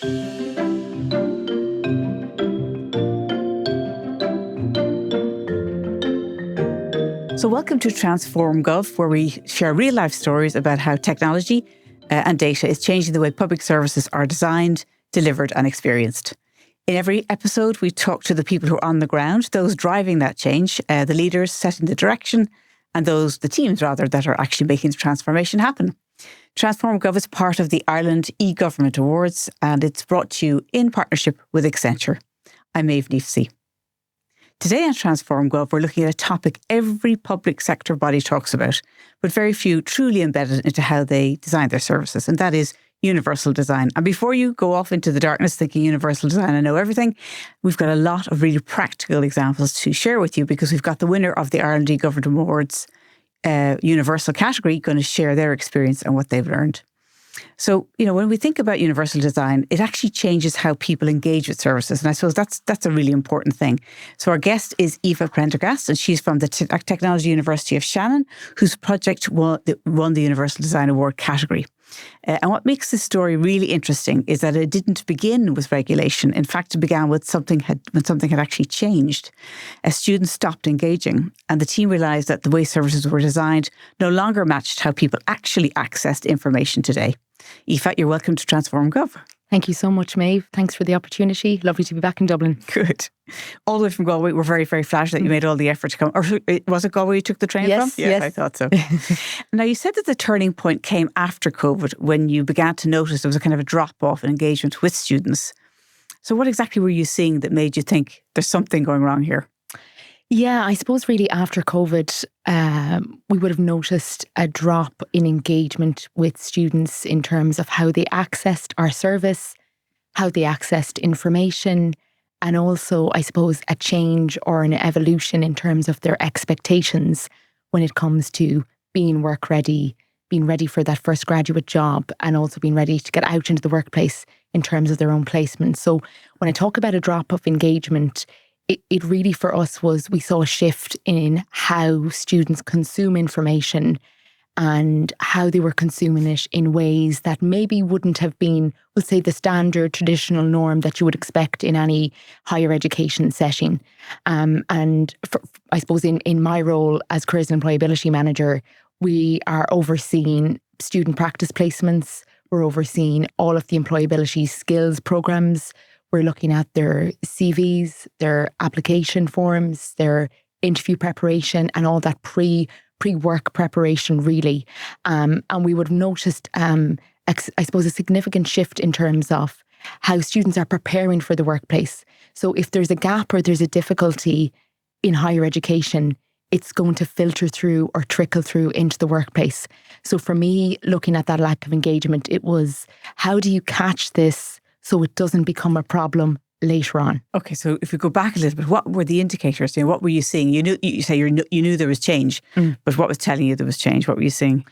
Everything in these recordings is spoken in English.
So welcome to Transform Gov, where we share real-life stories about how technology and data is changing the way public services are designed, delivered and experienced. In every episode, we talk to the people who are on the ground, those driving that change, the leaders setting the direction, and the teams that are actually making the transformation happen. Transform Gov is part of the Ireland eGovernment Awards, and it's brought to you in partnership with Accenture. I'm Maeve Kneafsey. Today on Transform Gov, we're looking at a topic every public sector body talks about, but very few truly embedded into how they design their services, and that is universal design. And before you go off into the darkness thinking universal design, I know everything, we've got a lot of really practical examples to share with you, because we've got the winner of the Ireland eGovernment Awards universal category going to share their experience and what they've learned. So, when we think about universal design, it actually changes how people engage with services. And I suppose that's a really important thing. So our guest is Aoife Prendergast, and she's from the Technology University of Shannon, whose project won the Universal Design Award category. And what makes this story really interesting is that it didn't begin with regulation. In fact, it began with when something had actually changed. As students stopped engaging, and the team realised that the way services were designed no longer matched how people actually accessed information today. Aoife, you're welcome to Transform Gov. Thank you so much, Maeve. Thanks for the opportunity. Lovely to be back in Dublin. Good. All the way from Galway. We're very, very flattered that you made all the effort to come. Or was it Galway you took the train from? Yes. I thought so. Now, you said that the turning point came after COVID, when you began to notice there was a kind of a drop-off in engagement with students. So what exactly were you seeing that made you think there's something going wrong here? Yeah, I suppose really after COVID, we would have noticed a drop in engagement with students in terms of how they accessed our service, how they accessed information, and also, I suppose, a change or an evolution in terms of their expectations when it comes to being work ready, being ready for that first graduate job, and also being ready to get out into the workplace in terms of their own placement. So when I talk about a drop of engagement, it really for us was, we saw a shift in how students consume information and how they were consuming it in ways that maybe wouldn't have been, we'll say, the standard traditional norm that you would expect in any higher education setting. And I suppose in my role as Careers and Employability Manager, we are overseeing student practice placements, we're overseeing all of the employability skills programs. We're looking at their CVs, their application forms, their interview preparation, and all that pre-work preparation, really. And we would have noticed, I suppose, a significant shift in terms of how students are preparing for the workplace. So if there's a gap or there's a difficulty in higher education, it's going to filter through or trickle through into the workplace. So for me, looking at that lack of engagement, it was, how do you catch this so it doesn't become a problem later on? Okay, so if we go back a little bit, what were the indicators? What were you seeing? You knew there was change, but what was telling you there was change? What were you seeing?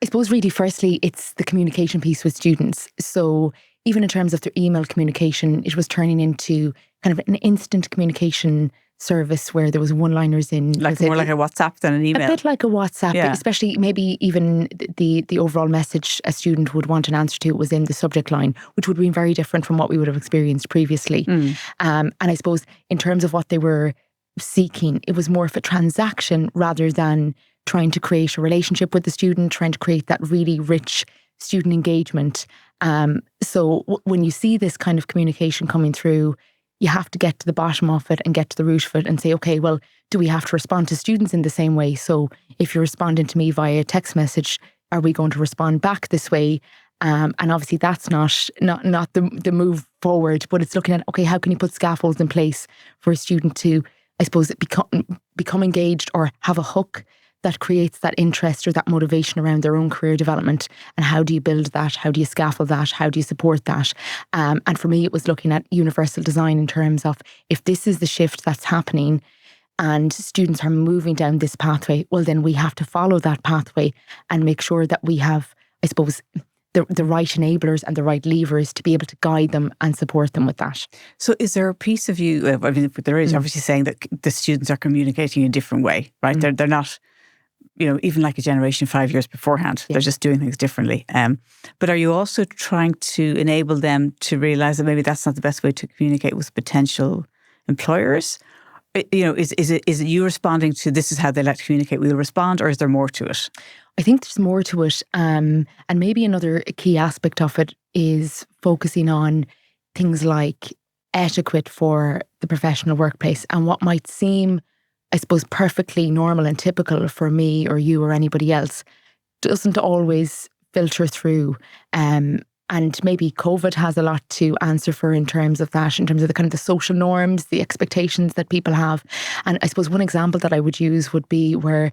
I suppose really, firstly, it's the communication piece with students. So even in terms of their email communication, it was turning into kind of an instant communication service where there was one-liners in. More like a WhatsApp than an email. A bit like a WhatsApp, yeah. Especially maybe even the overall message a student would want an answer to was in the subject line, which would have been very different from what we would have experienced previously. And I suppose in terms of what they were seeking, it was more of a transaction rather than trying to create a relationship with the student, trying to create that really rich student engagement. So when you see this kind of communication coming through, you have to get to the bottom of it and get to the root of it and say, okay, well, do we have to respond to students in the same way? So if you're responding to me via text message, are we going to respond back this way? And obviously that's not the move forward, but it's looking at, okay, how can you put scaffolds in place for a student to, I suppose, become engaged or have a hook that creates that interest or that motivation around their own career development? And how do you build that? How do you scaffold that? How do you support that? And for me, it was looking at universal design in terms of, if this is the shift that's happening and students are moving down this pathway, well, then we have to follow that pathway and make sure that we have, I suppose, the right enablers and the right levers to be able to guide them and support them with that. So is there a piece of you, I mean, there is obviously saying that the students are communicating in a different way, right? They're not even like a generation 5 years beforehand. Yeah. They're just doing things differently. But are you also trying to enable them to realise that maybe that's not the best way to communicate with potential employers? Is it you responding to this is how they like to communicate, we'll respond, or is there more to it? I think there's more to it. And maybe another key aspect of it is focusing on things like etiquette for the professional workplace, and what might seem, I suppose, perfectly normal and typical for me or you or anybody else doesn't always filter through. And maybe COVID has a lot to answer for in terms of that, in terms of the kind of the social norms, the expectations that people have. And I suppose one example that I would use would be where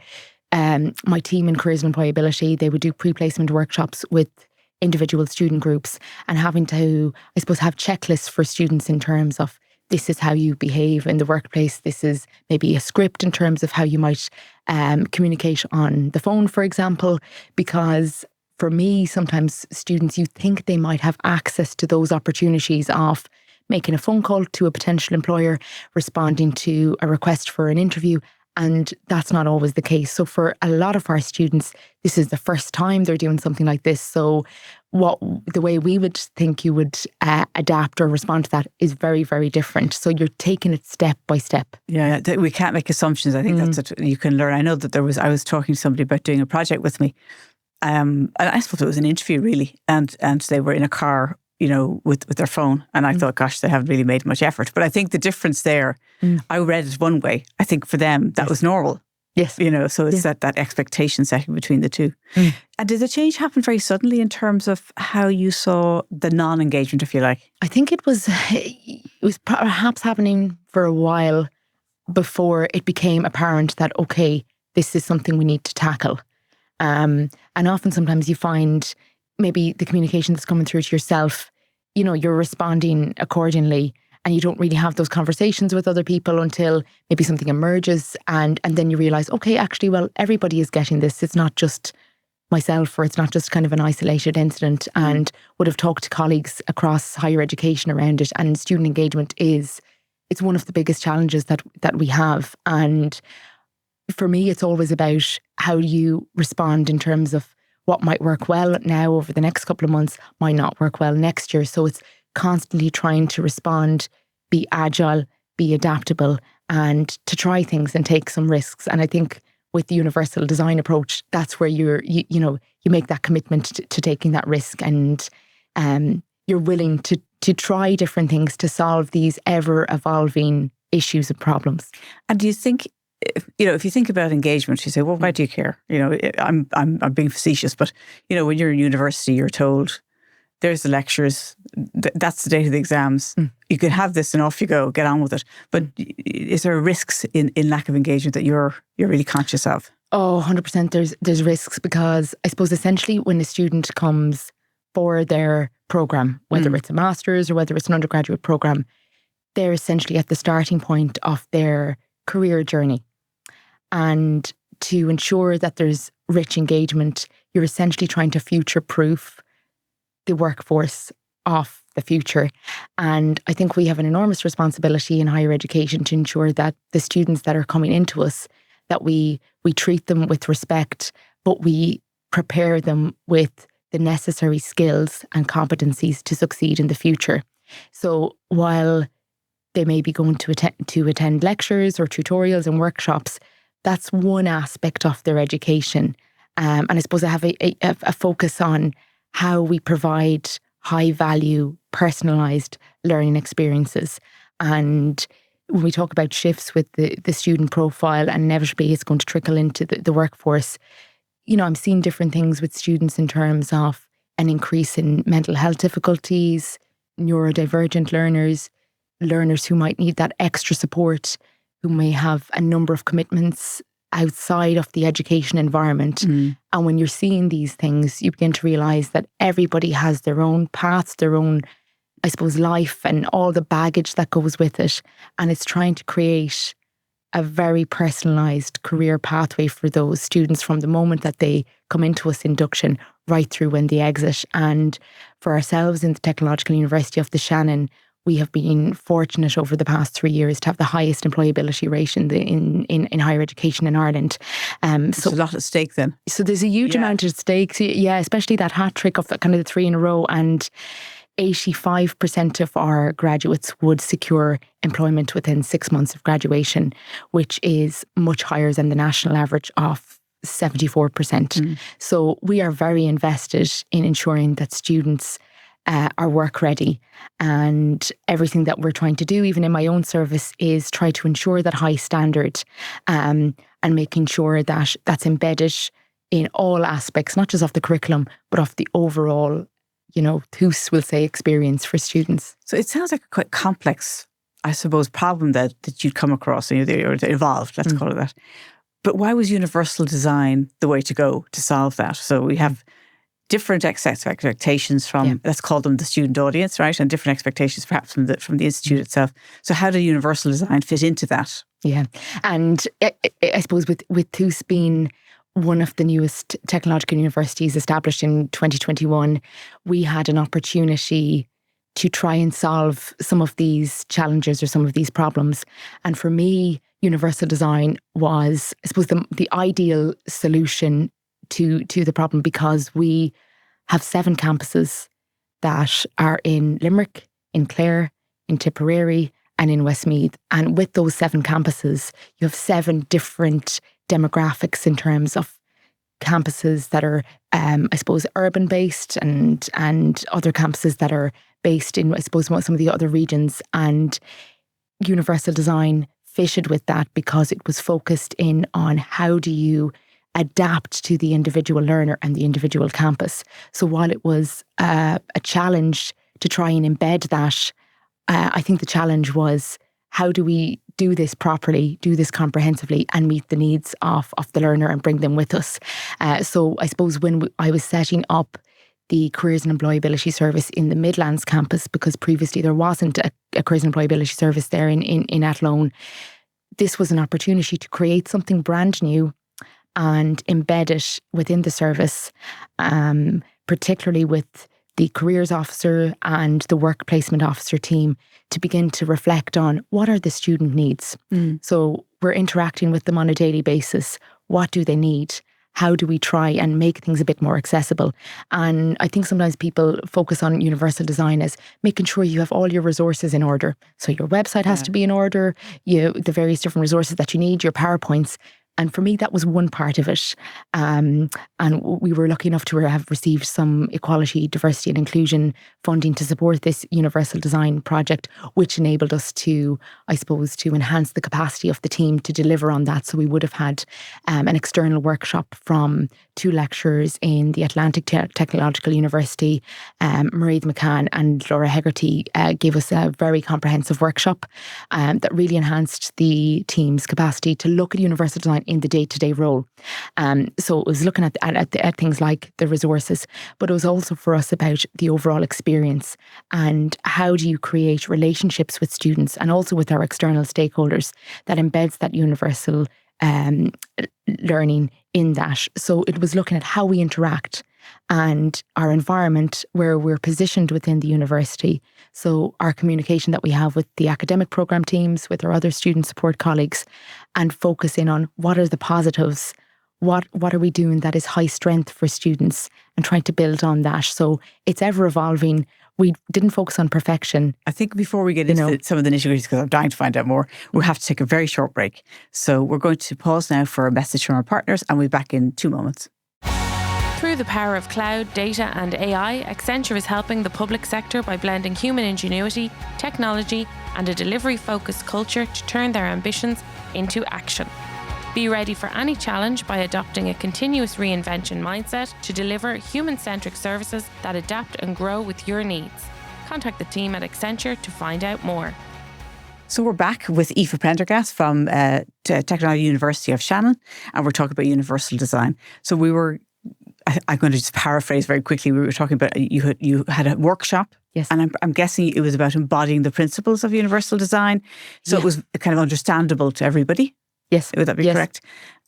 my team in Careers and Employability, they would do pre-placement workshops with individual student groups, and having to, I suppose, have checklists for students in terms of this is how you behave in the workplace. This is maybe a script in terms of how you might communicate on the phone, for example, because for me, sometimes students, you think they might have access to those opportunities of making a phone call to a potential employer, responding to a request for an interview, and that's not always the case. So for a lot of our students, this is the first time they're doing something like this. So the way we would think you would adapt or respond to that is very, very different. So you're taking it step by step. Yeah, we can't make assumptions. I think that's what you can learn. I know that I was talking to somebody about doing a project with me. And I suppose it was an interview really. And they were in a car, with their phone. And I thought, gosh, they haven't really made much effort. But I think the difference there, I read it one way. I think for them, that was normal. Yes. So it's that expectation setting between the two. And did the change happen very suddenly in terms of how you saw the non-engagement, if you like? I think it was perhaps happening for a while before it became apparent that, okay, this is something we need to tackle. And often sometimes you find maybe the communication that's coming through to yourself, you're responding accordingly, and you don't really have those conversations with other people until maybe something emerges, and then you realise, okay, actually, well, everybody is getting this. It's not just myself, or it's not just kind of an isolated incident, and would have talked to colleagues across higher education around it. And student engagement it's one of the biggest challenges that we have. And for me, it's always about how you respond in terms of what might work well now over the next couple of months, might not work well next year. So it's constantly trying to respond, be agile, be adaptable, and to try things and take some risks. And I think with the universal design approach, that's where you make that commitment to taking that risk, and you're willing to try different things to solve these ever evolving issues and problems. And do you think, if you think about engagement, you say, well, why do you care? I'm being facetious, but when you're in university, you're told there's the lectures, that's the date of the exams. You can have this and off you go, get on with it. But is there risks in lack of engagement that you're really conscious of? Oh, 100%. There's risks, because I suppose essentially when a student comes for their programme, whether it's a master's or whether it's an undergraduate programme, they're essentially at the starting point of their career journey. And to ensure that there's rich engagement, you're essentially trying to future-proof the workforce of the future. And I think we have an enormous responsibility in higher education to ensure that the students that are coming into us, that we treat them with respect, but we prepare them with the necessary skills and competencies to succeed in the future. So while they may be going to attend lectures or tutorials and workshops, that's one aspect of their education. And I suppose I have a focus on how we provide high value, personalised learning experiences. And when we talk about shifts with the student profile, and inevitably it's going to trickle into the workforce, I'm seeing different things with students in terms of an increase in mental health difficulties, neurodivergent learners who might need that extra support, who may have a number of commitments outside of the education environment. And when you're seeing these things, you begin to realise that everybody has their own paths, their own, I suppose, life and all the baggage that goes with it. And it's trying to create a very personalised career pathway for those students from the moment that they come into us induction right through when they exit. And for ourselves in the Technological University of the Shannon, we have been fortunate over the past 3 years to have the highest employability rate in higher education in Ireland. So a lot at stake then. So there's a huge amount at stake. Yeah, especially that hat trick of kind of the 3 in a row. And 85% of our graduates would secure employment within 6 months of graduation, which is much higher than the national average of 74%. So we are very invested in ensuring that students are work ready, and everything that we're trying to do, even in my own service, is try to ensure that high standard and making sure that that's embedded in all aspects, not just of the curriculum, but of the overall, TUS will say, experience for students. So it sounds like a quite complex, I suppose, problem that you'd come across, or evolved, let's call it that. But why was universal design the way to go to solve that? So we have different expectations from, let's call them the student audience, right? And different expectations perhaps from the institute itself. So how did universal design fit into that? Yeah. And I suppose with TUS being one of the newest technological universities established in 2021, we had an opportunity to try and solve some of these challenges or some of these problems. And for me, universal design was, I suppose, the ideal solution to the problem, because we have 7 campuses that are in Limerick, in Clare, in Tipperary, and in Westmeath. And with those 7 campuses, you have 7 different demographics in terms of campuses that are, I suppose, urban based, and other campuses that are based in, I suppose, some of the other regions. And universal design fitted with that because it was focused in on how do you adapt to the individual learner and the individual campus. So while it was a challenge to try and embed that, I think the challenge was, how do we do this properly, do this comprehensively, and meet the needs of the learner and bring them with us? So I suppose when I was setting up the Careers and Employability Service in the Midlands campus, because previously there wasn't a Careers and Employability Service there in Athlone, this was an opportunity to create something brand new and embed it within the service, particularly with the careers officer and the work placement officer team, to begin to reflect on what are the student needs. So we're interacting with them on a daily basis. What do they need? How do we try and make things a bit more accessible? And I think sometimes people focus on universal design as making sure you have all your resources in order. So your website has to be in order, the various different resources that you need, your PowerPoints. And for me, that was one part of it. And we were lucky enough to have received some equality, diversity and inclusion funding to support this universal design project, which enabled us to, I suppose, to enhance the capacity of the team to deliver on that. So we would have had an external workshop from 2 lecturers in the Atlantic Technological University. Maeve McCann and Laura Hegarty gave us a very comprehensive workshop that really enhanced the team's capacity to look at universal design in the day-to-day role. So it was looking at things like the resources, but it was also for us about the overall experience and how do you create relationships with students and also with our external stakeholders that embeds that universal learning in that. So it was looking at how we interact and our environment where we're positioned within the university. So our communication that we have with the academic programme teams, with our other student support colleagues, and focus in on what are the positives, what are we doing that is high strength for students, and trying to build on that. So it's ever evolving. We didn't focus on perfection. I think before we get into some of the nitty-gritties, because I'm dying to find out more, we'll have to take a very short break. So we're going to pause now for a message from our partners, and we'll be back in 2 moments. Through the power of cloud, data and AI, Accenture is helping the public sector by blending human ingenuity, technology and a delivery-focused culture to turn their ambitions into action. Be ready for any challenge by adopting a continuous reinvention mindset to deliver human-centric services that adapt and grow with your needs. Contact the team at Accenture to find out more. So we're back with Aoife Prendergast from Technology University of Shannon, and we're talking about universal design. So I'm going to just paraphrase very quickly. We were talking about you had a workshop. Yes. And I'm guessing it was about embodying the principles of universal design. So it was kind of understandable to everybody. Yes. Would that be correct?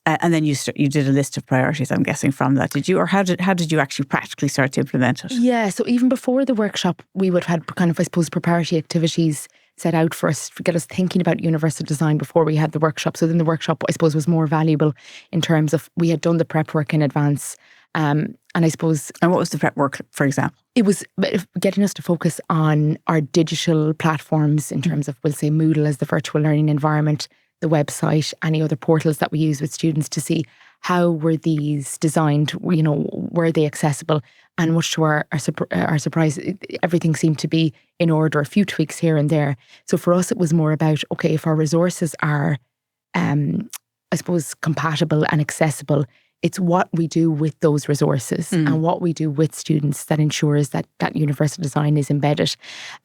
And then you did a list of priorities, I'm guessing, from that, did you? Or how did you actually practically start to implement it? Yeah, so even before the workshop, we would have had kind of, I suppose, preparatory activities set out for us to get us thinking about universal design before we had the workshop. So then the workshop, I suppose, was more valuable in terms of we had done the prep work in advance. And I suppose... And what was the prep work, for example? It was getting us to focus on our digital platforms in terms of, we'll say, Moodle as the virtual learning environment, the website, any other portals that we use with students to see how were these designed, were they accessible? And much to our surprise, everything seemed to be in order, a few tweaks here and there. So for us, it was more about, okay, if our resources are, I suppose, compatible and accessible, it's what we do with those resources and what we do with students that ensures that universal design is embedded.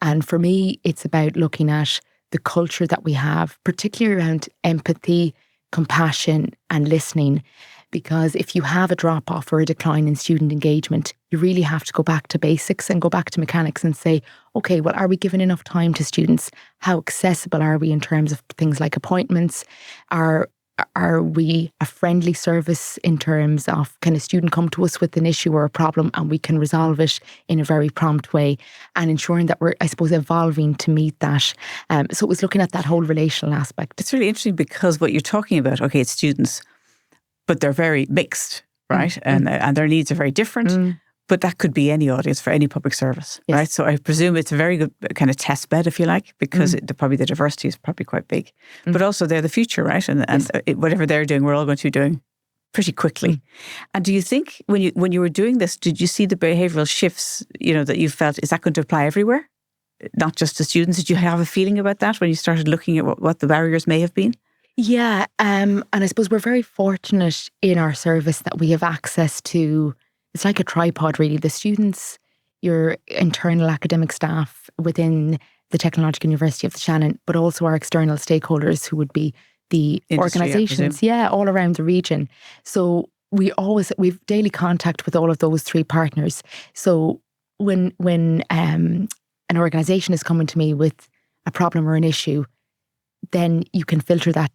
And for me, it's about looking at the culture that we have, particularly around empathy, compassion and listening. Because if you have a drop-off or a decline in student engagement, you really have to go back to basics and go back to mechanics and say, okay, well, are we giving enough time to students? How accessible are we in terms of things like appointments? Are we a friendly service in terms of, can a student come to us with an issue or a problem and we can resolve it in a very prompt way, and ensuring that we're, I suppose, evolving to meet that. So it was looking at that whole relational aspect. It's really interesting because what you're talking about, okay, it's students, but they're very mixed, right? And their needs are very different. But that could be any audience for any public service, right? So I presume it's a very good kind of test bed, if you like, because probably the diversity is probably quite big. But also they're the future, right? And whatever they're doing, we're all going to be doing pretty quickly. And do you think when you were doing this, did you see the behavioural shifts, that you felt, is that going to apply everywhere? Not just to students? Did you have a feeling about that when you started looking at what the barriers may have been? Yeah, and I suppose we're very fortunate in our service that we have access to, it's like a tripod really, the students, your internal academic staff within the Technological University of the Shannon, but also our external stakeholders who would be the organisations, all around the region. So we've daily contact with all of those three partners. So when an organisation is coming to me with a problem or an issue, then you can filter that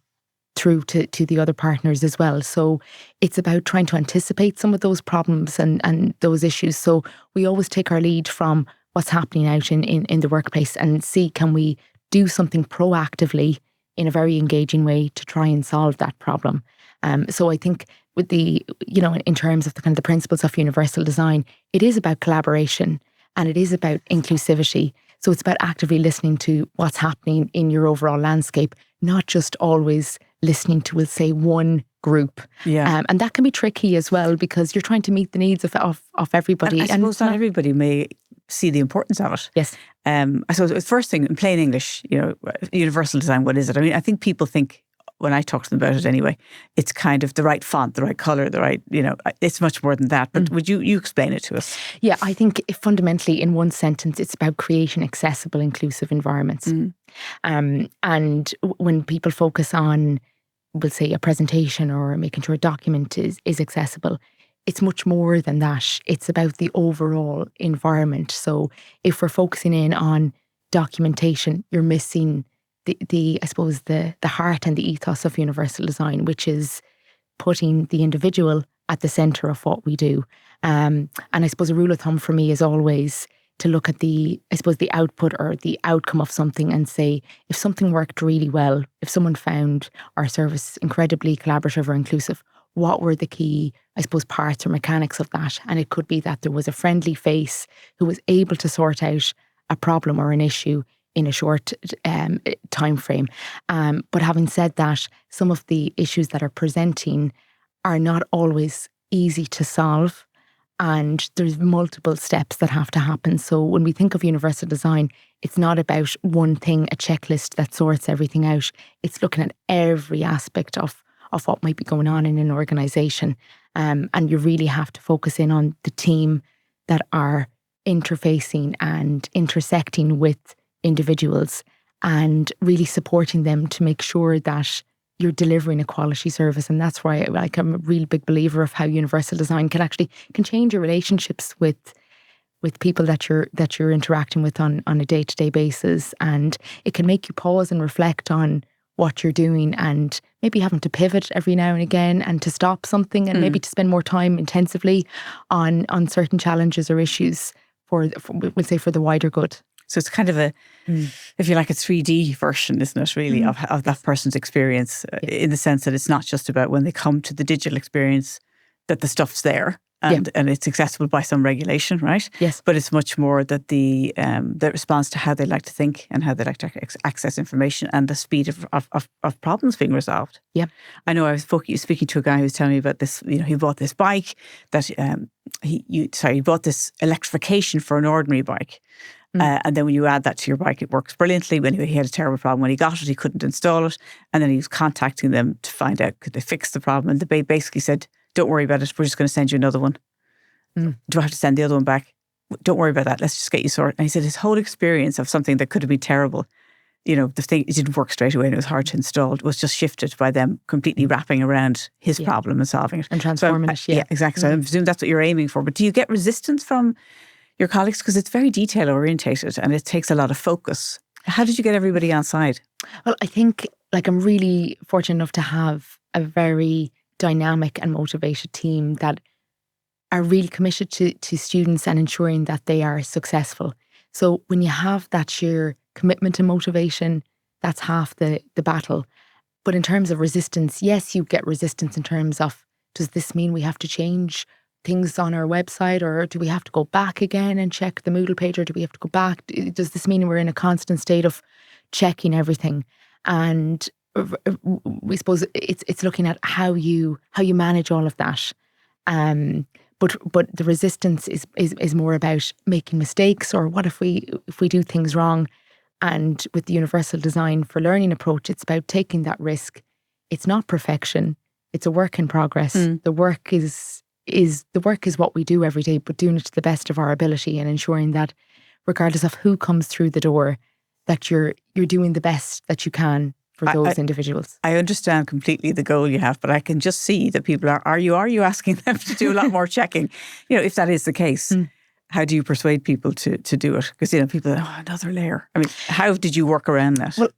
through to the other partners as well. So it's about trying to anticipate some of those problems and those issues. So we always take our lead from what's happening out in the workplace and see, can we do something proactively in a very engaging way to try and solve that problem. So I think with the, in terms of the kind of the principles of universal design, it is about collaboration and it is about inclusivity. So it's about actively listening to what's happening in your overall landscape, not just always listening to, we'll say, one group. Yeah. And that can be tricky as well because you're trying to meet the needs of everybody. And I suppose not everybody may see the importance of it. Yes. I suppose the first thing in plain English, universal design, what is it? I mean, I think people think, when I talk to them about it anyway, it's kind of the right font, the right colour, the right, it's much more than that. But would you explain it to us? Yeah, I think fundamentally in one sentence, it's about creating accessible, inclusive environments. And when people focus on, we'll say, a presentation or making sure a document is accessible, it's much more than that. It's about the overall environment. So if we're focusing in on documentation, you're missing the I suppose the heart and the ethos of universal design, which is putting the individual at the centre of what we do. And I suppose a rule of thumb for me is always to look at the output or the outcome of something and say, if something worked really well, if someone found our service incredibly collaborative or inclusive, what were the key, I suppose, parts or mechanics of that? And it could be that there was a friendly face who was able to sort out a problem or an issue in a short time frame. But having said that, some of the issues that are presenting are not always easy to solve, and there's multiple steps that have to happen. So when we think of universal design, it's not about one thing, a checklist that sorts everything out. It's looking at every aspect of what might be going on in an organisation. And you really have to focus in on the team that are interfacing and intersecting with individuals and really supporting them to make sure that you're delivering a quality service. And that's why I'm a really big believer of how universal design can change your relationships with people that you're interacting with on a day-to-day basis. And it can make you pause and reflect on what you're doing, and maybe having to pivot every now and again and to stop something and maybe to spend more time intensively on certain challenges or issues for we'll say for the wider good. So it's kind of if you like, a 3D version, isn't it, really, of that person's experience, in the sense that it's not just about when they come to the digital experience that the stuff's there and it's accessible by some regulation, right? Yes. But it's much more that the response to how they like to think and how they like to access information and the speed of problems being resolved. Yeah. I know I was speaking to a guy who was telling me about this, he bought this bike that he bought this electrification for an ordinary bike. And then when you add that to your bike, it works brilliantly. Anyway, he had a terrible problem. When he got it, he couldn't install it. And then he was contacting them to find out, could they fix the problem? And they basically said, don't worry about it. We're just going to send you another one. Do I have to send the other one back? Don't worry about that. Let's just get you sorted. And he said his whole experience of something that could have been terrible, the thing, it didn't work straight away and it was hard to install, it was just shifted by them completely wrapping around his problem and solving it. And transforming it. Yeah, exactly. So I presume that's what you're aiming for. But do you get resistance from your colleagues? Because it's very detail orientated and it takes a lot of focus. How did you get everybody on side? Well, I think I'm really fortunate enough to have a very dynamic and motivated team that are really committed to students and ensuring that they are successful. So when you have that sheer commitment and motivation, that's half the battle. But in terms of resistance, yes, you get resistance in terms of, does this mean we have to change things on our website, or do we have to go back again and check the Moodle page, or do we have to go back? Does this mean we're in a constant state of checking everything? And we suppose it's looking at how you manage all of that. But the resistance is more about making mistakes, or what if we do things wrong? And with the universal design for learning approach, it's about taking that risk. It's not perfection; it's a work in progress. The work is what we do every day, but doing it to the best of our ability and ensuring that, regardless of who comes through the door, that you're doing the best that you can for those individuals. I understand completely the goal you have, but I can just see that people are you asking them to do a lot more checking? If that is the case, how do you persuade people to do it? Because people are, another layer. I mean, how did you work around that? Well,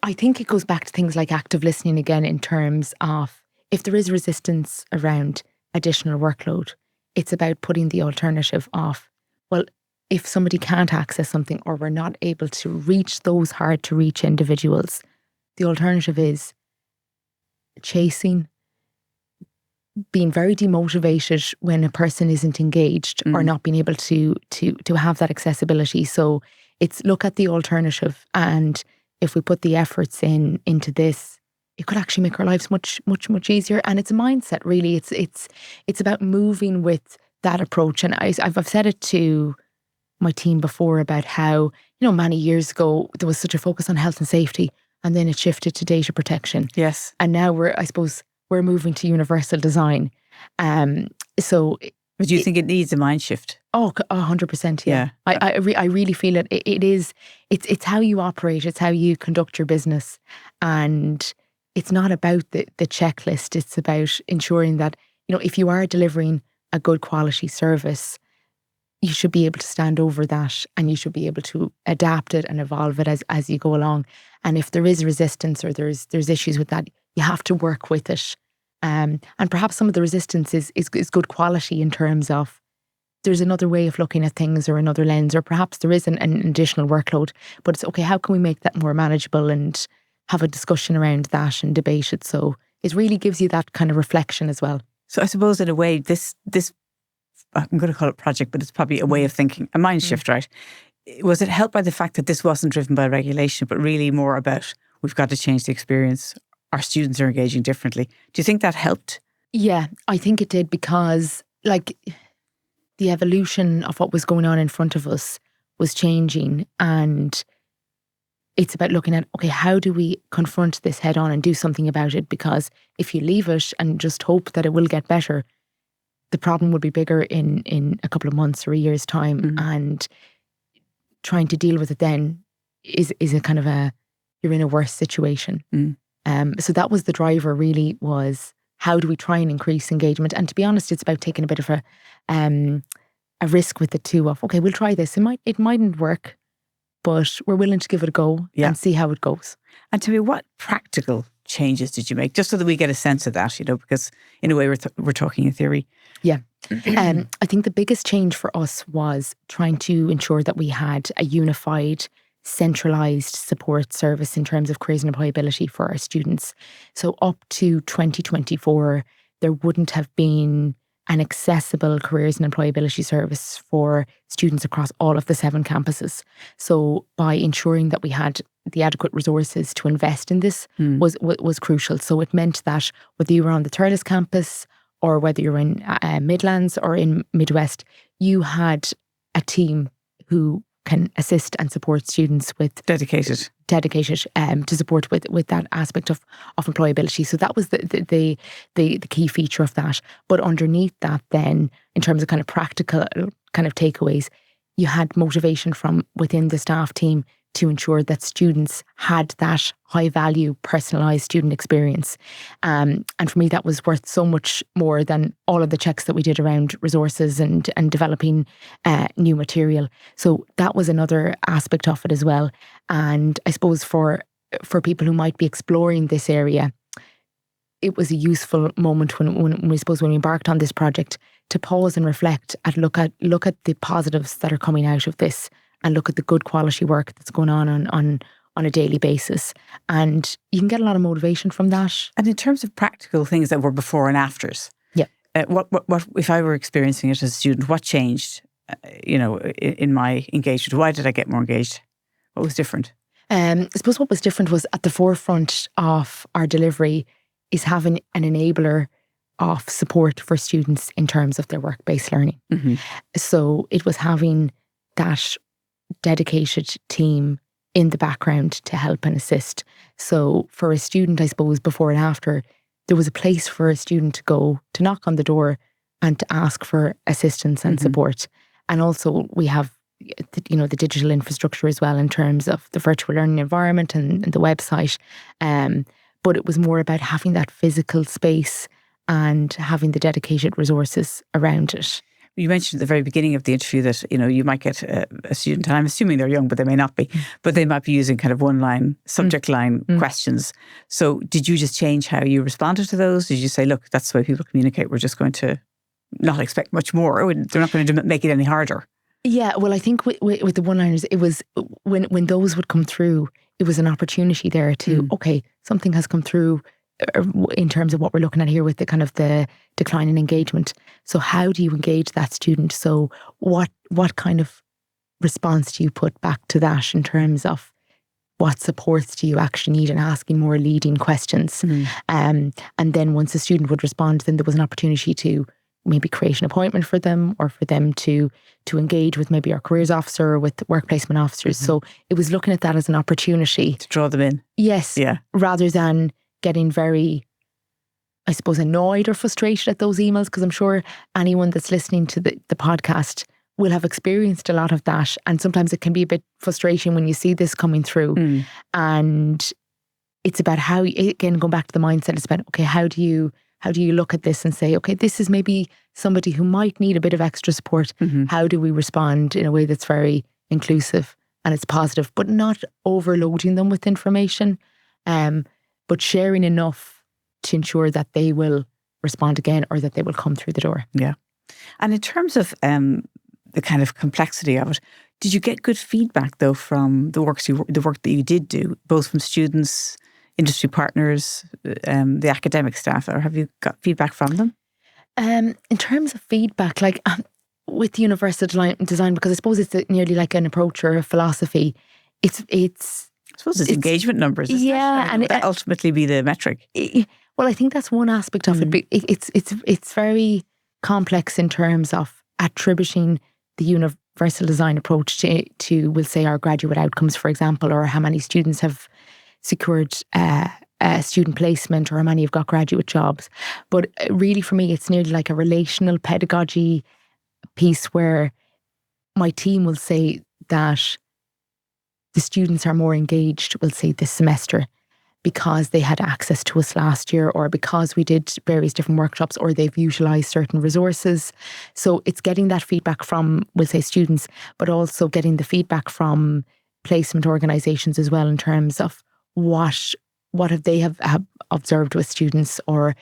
I think it goes back to things like active listening again, in terms of if there is resistance around additional workload, it's about putting the alternative off. Well, if somebody can't access something, or we're not able to reach those hard to reach individuals, the alternative is chasing, being very demotivated when a person isn't engaged or not being able to have that accessibility. So it's look at the alternative, and if we put the efforts into this, it could actually make our lives much, much, much easier. And it's a mindset, really. It's about moving with that approach. And I've said it to my team before about how, many years ago there was such a focus on health and safety, and then it shifted to data protection. Yes. And now we're moving to universal design. So, but do you think it needs a mind shift? Oh, 100%. Yeah. I really feel it. It's how you operate. It's how you conduct your business, and it's not about the checklist. It's about ensuring that, if you are delivering a good quality service, you should be able to stand over that, and you should be able to adapt it and evolve it as you go along. And if there is resistance or there's issues with that, you have to work with it. And perhaps some of the resistance is good quality, in terms of there's another way of looking at things, or another lens, or perhaps there is an additional workload, but it's okay, how can we make that more manageable, and have a discussion around that and debate it. So it really gives you that kind of reflection as well. So I suppose in a way, this I'm going to call it project, but it's probably a way of thinking, a mind shift, right? Was it helped by the fact that this wasn't driven by regulation, but really more about, we've got to change the experience, our students are engaging differently? Do you think that helped? Yeah, I think it did, because the evolution of what was going on in front of us was changing, and it's about looking at, okay, how do we confront this head on and do something about it? Because if you leave it and just hope that it will get better, the problem would be bigger in a couple of months or a year's time. And trying to deal with it then is a kind of you're in a worse situation. So that was the driver, really, was how do we try and increase engagement? And to be honest, it's about taking a bit of a risk with it too, of, okay, we'll try this. It mightn't work, but we're willing to give it a go and see how it goes. And tell me, what practical changes did you make, just so that we get a sense of that, because in a way we're talking in theory. Yeah. I think the biggest change for us was trying to ensure that we had a unified, centralised support service in terms of careers and employability for our students. So up to 2024, there wouldn't have been an accessible careers and employability service for students across all of the 7 campuses. So by ensuring that we had the adequate resources to invest in this was crucial. So it meant that whether you were on the Thurles campus or whether you're in Midlands or in Midwest, you had a team who can assist and support students with dedicated to support with that aspect of employability. So that was the key feature of that. But underneath that, then, in terms of kind of practical kind of takeaways, you had motivation from within the staff team to ensure that students had that high value, personalised student experience. And for me, that was worth so much more than all of the checks that we did around resources and developing new material. So that was another aspect of it as well. And I suppose for people who might be exploring this area, it was a useful moment when we embarked on this project to pause and reflect and look at the positives that are coming out of this, and look at the good quality work that's going on a daily basis. And you can get a lot of motivation from that. And in terms of practical things that were before and afters, what if I were experiencing it as a student, what changed, in my engagement? Why did I get more engaged? What was different? I suppose what was different was at the forefront of our delivery is having an enabler of support for students in terms of their work-based learning. Mm-hmm. So it was having that dedicated team in the background to help and assist. So for a student, I suppose, before and after, there was a place for a student to go to knock on the door and to ask for assistance and support. And also we have the digital infrastructure as well in terms of the virtual learning environment and the website. But it was more about having that physical space and having the dedicated resources around it. You mentioned at the very beginning of the interview that, you might get a student, and I'm assuming they're young, but they may not be, but they might be using kind of one-line, subject line questions. So did you just change how you responded to those? Did you say, look, that's the way people communicate, we're just going to not expect much more, or they're not going to make it any harder? Yeah, well, I think with the one-liners, it was when those would come through, it was an opportunity there to, okay, something has come through in terms of what we're looking at here with the kind of the decline in engagement. So how do you engage that student? So what kind of response do you put back to that in terms of what supports do you actually need, and asking more leading questions? And then once the student would respond, then there was an opportunity to maybe create an appointment for them, or for them to engage with maybe our careers officer or with the work placement officers. So it was looking at that as an opportunity to draw them in. Yes. Yeah. Rather than getting very, I suppose, annoyed or frustrated at those emails, because I'm sure anyone that's listening to the podcast will have experienced a lot of that. And sometimes it can be a bit frustrating when you see this coming through. And it's about how, again, going back to the mindset, it's about, okay, how do you look at this and say, okay, this is maybe somebody who might need a bit of extra support. How do we respond in a way that's very inclusive and it's positive, but not overloading them with information, but sharing enough to ensure that they will respond again, or that they will come through the door. Yeah. And in terms of the kind of complexity of it, did you get good feedback though from the work that you did do, both from students, industry partners, the academic staff, or have you got feedback from them? In terms of feedback, like with universal design, because I suppose it's nearly like an approach or a philosophy. I suppose it's engagement numbers, isn't it? And that ultimately be the metric. Well, I think that's one aspect of it. But it's very complex in terms of attributing the universal design approach to we'll say, our graduate outcomes, for example, or how many students have secured a student placement, or how many have got graduate jobs. But really for me, it's nearly like a relational pedagogy piece where my team will say that the students are more engaged, we'll say, this semester, because they had access to us last year, or because we did various different workshops, or they've utilised certain resources. So it's getting that feedback from, we'll say, students, but also getting the feedback from placement organisations as well in terms of what have they have observed with students, or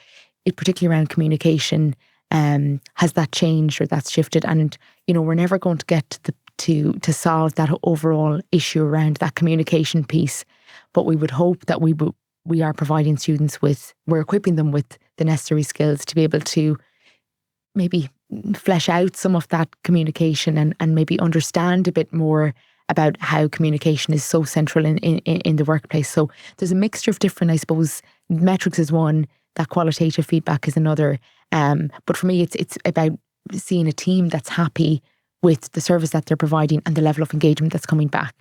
particularly around communication. Has that changed or that's shifted? And we're never going to get to solve that overall issue around that communication piece, but we would hope that we are providing students we're equipping them with the necessary skills to be able to maybe flesh out some of that communication and maybe understand a bit more about how communication is so central in the workplace. So there's a mixture of different, I suppose, metrics is one, that qualitative feedback is another. But for me, it's about seeing a team that's happy with the service that they're providing and the level of engagement that's coming back.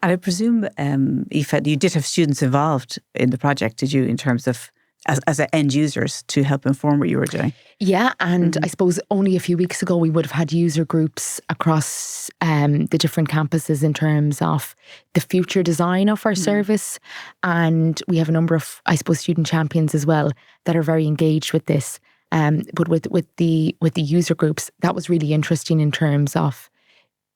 And I presume, Aoife, you did have students involved in the project, did you, in terms of as end users to help inform what you were doing? Yeah, and I suppose only a few weeks ago we would have had user groups across the different campuses in terms of the future design of our service, and we have a number of, I suppose, student champions as well that are very engaged with this. But with the user groups, that was really interesting in terms of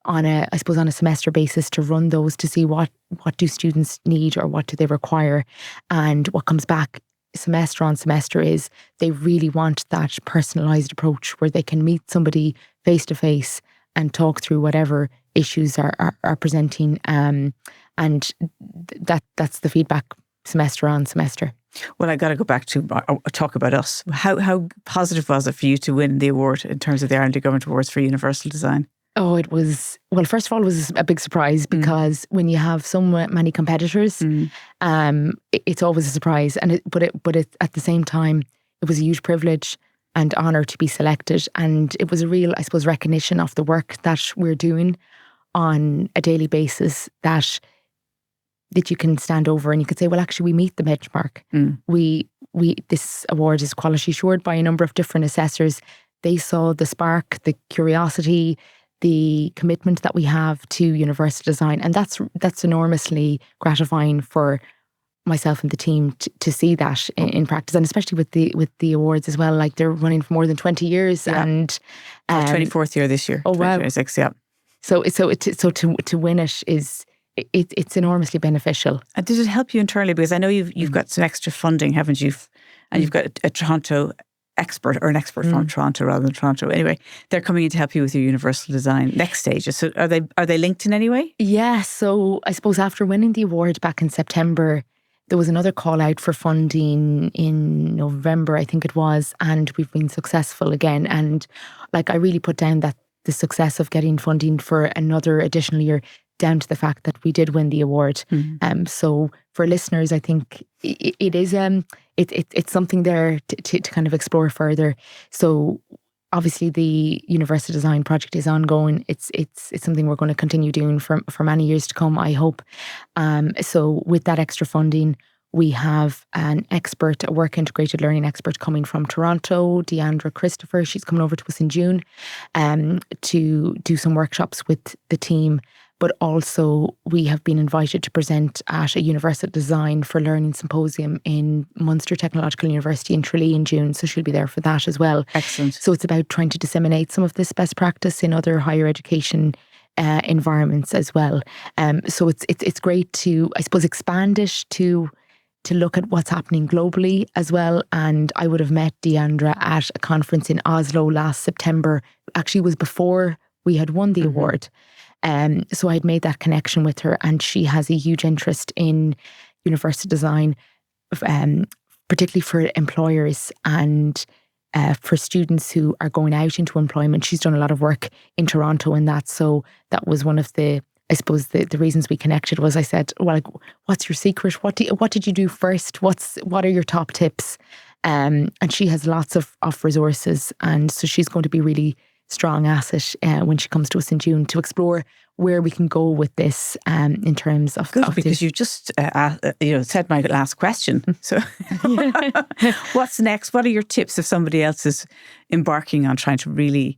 on a semester basis to run those to see what do students need or what do they require, and what comes back semester on semester is they really want that personalised approach where they can meet somebody face to face and talk through whatever issues are presenting, and that's the feedback semester on semester. Well, I got to go back to talk about us. How positive was it for you to win the award in terms of the Ireland eGovernment Awards for Universal Design? Oh, it was, well, first of all, it was a big surprise because when you have so many competitors, it's always a surprise. But at the same time, it was a huge privilege and honour to be selected. And it was a real, I suppose, recognition of the work that we're doing on a daily basis that you can stand over and you could say, well, actually, we meet the benchmark. This award is quality assured by a number of different assessors. They saw the spark, the curiosity, the commitment that we have to universal design, and that's enormously gratifying for myself and the team to see that in practice, and especially with the awards as well. Like, they're running for more than 20 years, and 24th year this year. Oh wow! 2026, yeah. So to win it is. It's enormously beneficial. And did it help you internally? Because I know you've got some extra funding, haven't you? And you've got a Toronto expert, or an expert from Toronto rather than Toronto. Anyway, they're coming in to help you with your universal design next stages. So are they linked in any way? Yeah. So I suppose after winning the award back in September, there was another call out for funding in November, I think it was, and we've been successful again. And I really put down that the success of getting funding for another additional year down to the fact that we did win the award. So for listeners, I think it is it's something there to kind of explore further. So obviously the Universal Design project is ongoing. It's something we're going to continue doing for many years to come, I hope. So with that extra funding, we have an expert, a work integrated learning expert coming from Toronto, Deandra Christopher. She's coming over to us in June to do some workshops with the team. But also we have been invited to present at a Universal Design for Learning Symposium in Munster Technological University in Tralee in June. So she'll be there for that as well. Excellent. So it's about trying to disseminate some of this best practice in other higher education environments as well. So it's great to, I suppose, expand it to look at what's happening globally as well. And I would have met Deandra at a conference in Oslo last September. Actually, it was before we had won the award. So I'd made that connection with her, and she has a huge interest in universal design, particularly for employers and for students who are going out into employment. She's done a lot of work in Toronto in that. So that was one of the, I suppose, the reasons we connected was I said, well, what's your secret? What did you do first? What are your top tips? And she has lots of resources, and so she's going to be really strong asset when she comes to us in June to explore where we can go with this in terms of... Good, because you just said my last question. So what's next? What are your tips if somebody else is embarking on trying to really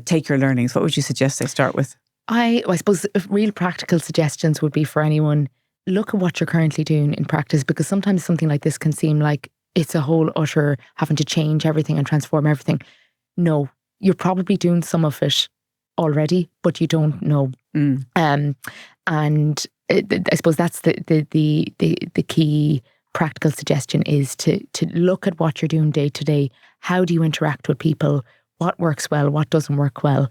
take your learnings? What would you suggest they start with? I suppose real practical suggestions would be for anyone, look at what you're currently doing in practice, because sometimes something like this can seem like it's a whole utter having to change everything and transform everything. No. You're probably doing some of it already, but you don't know. And I suppose that's the key practical suggestion, is to look at what you're doing day to day. How do you interact with people? What works well? What doesn't work well?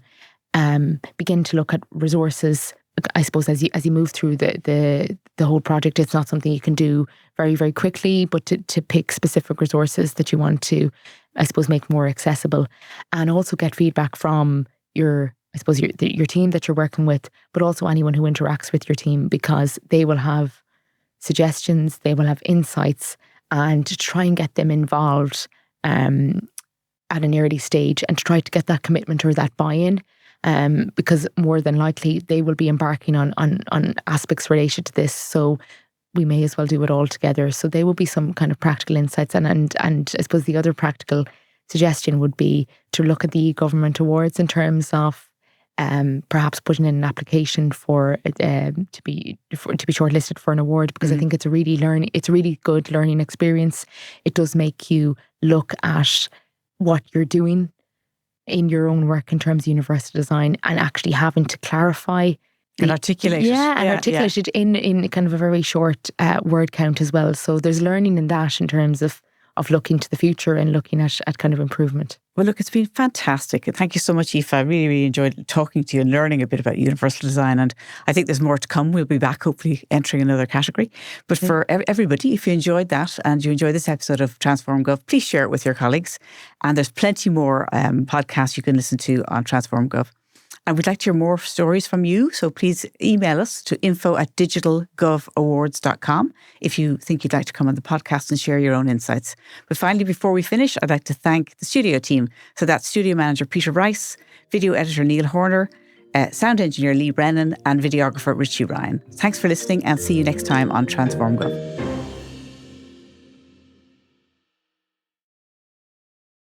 Begin to look at resources. I suppose as you move through the whole project, it's not something you can do very, very quickly, but to pick specific resources that you want to, I suppose, make more accessible, and also get feedback from your team that you're working with, but also anyone who interacts with your team, because they will have suggestions, they will have insights, and to try and get them involved at an early stage, and to try to get that commitment or that buy-in. Because more than likely they will be embarking on aspects related to this, so we may as well do it all together. So there will be some kind of practical insights, and I suppose the other practical suggestion would be to look at the eGovernment awards in terms of perhaps putting in an application for to be shortlisted for an award, because I think it's a really good learning experience. It does make you look at what you're doing in your own work in terms of university design, and actually having to clarify and articulate it. Articulate it in kind of a very short word count as well. So there's learning in that in terms of looking to the future and looking at kind of improvement. Well, look, it's been fantastic. Thank you so much, Aoife. I really, really enjoyed talking to you and learning a bit about universal design. And I think there's more to come. We'll be back, hopefully, entering another category. But for everybody, if you enjoyed that and you enjoyed this episode of Transform Gov, please share it with your colleagues. And there's plenty more podcasts you can listen to on Transform Gov. And we'd like to hear more stories from you. So please email us to info@digitalgovawards.com if you think you'd like to come on the podcast and share your own insights. But finally, before we finish, I'd like to thank the studio team. So that's studio manager Peter Rice, video editor Neil Horner, sound engineer Lee Brennan, and videographer Richie Ryan. Thanks for listening, and see you next time on Transform Gov.